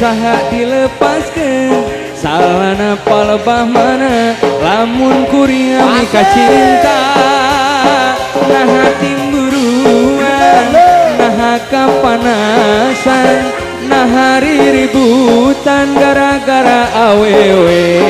saha dilepaskeun salana palebah mana lamun kuring mika cinta naha timburuan naha kapanasan naha riributan gara-gara awewe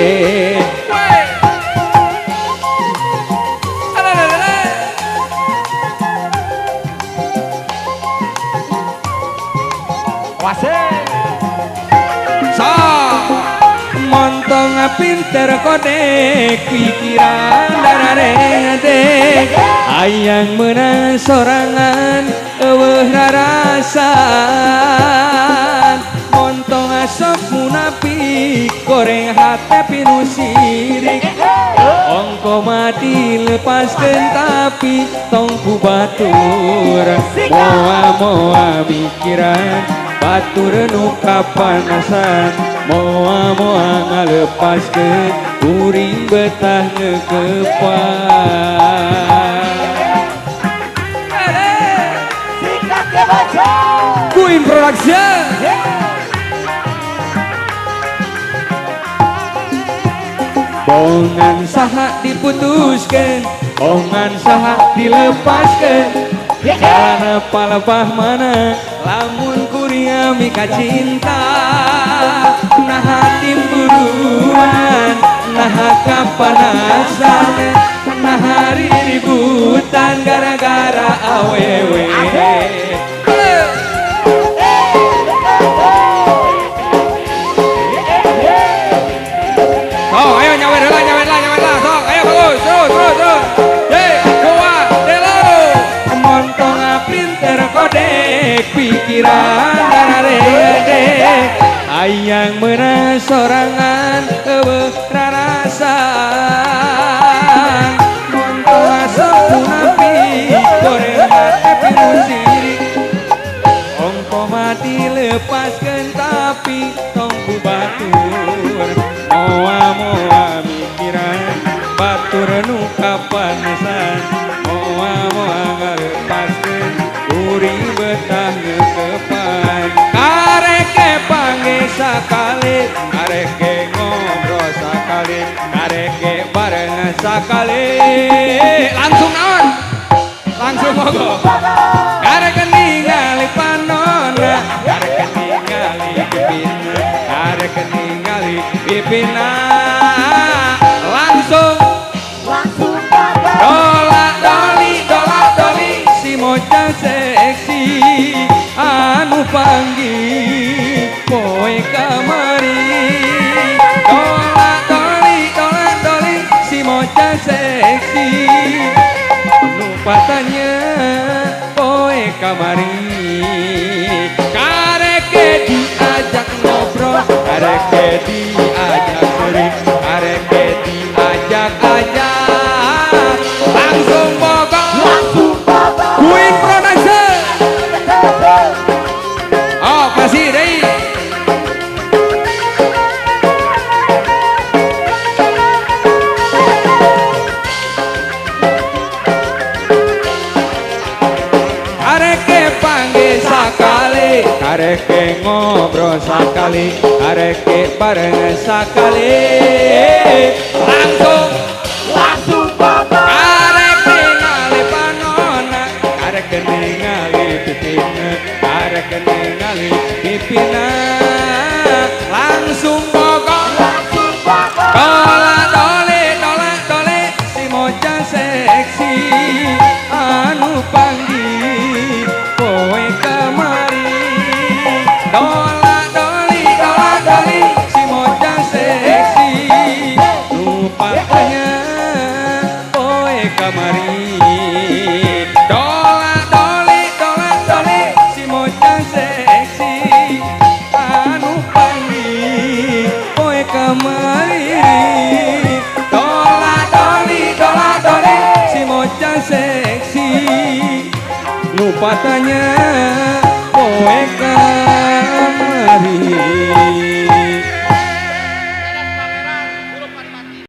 montong pinter kodek pikiran darareng hayang menang sorangan eueuh rarasan montong asok munafik goreng hate pinu sirik ongko mati lepaskeun tapi tong ku batur moa mikiran batur nu kapanasan moa ngalepaskeun kuring betah ngeukepan Queen Production bongan saha diputuskeun bongan saha dilepaskeun karena palebah mana lamun kuring mika cinta naha timburuan naha kapanasan naha riributan gara-gara awewe oh ayo nyawer lah sok ayo bagus terus kodek pikiran darareng hayang menang sorangan eueuh rarasan montong asok munafik goreng hate pinu sirik ongko mati lepaskeun tapi tong ku batur moa mikiran batur nu kapanasan moa ngalepaskeun kuring betah ngeukepan kareke panggih sakali kareke ngobrol sakali kareke bareng sakali langsung naon langsung mogok kareke ningali panonna kareke ningali pipina kareke ningali pipina langsung dolak-doli si mojang seksi anu panggih poe kamari dolak-doli si mojang seksi anu patanya poe kamari kareke diajak ngobrol kareke diajak sering kareke diajak langsung bogor Queen Production oh kasih deh kareke panggil sakali kareke ngobrol sakali kareke bareng sakali langsung kareke ningali panonna kareke ningali pipina kareke ningali pipina langsung bogor dolak-doli si mojang seksi anu panggih poe kamari dolak-doli si mojang seksi nu patanya poe kamari dolak-doli si mojang seksi anu panggih poe kamari dolak-doli si mojang seksi nu patanya poe kamari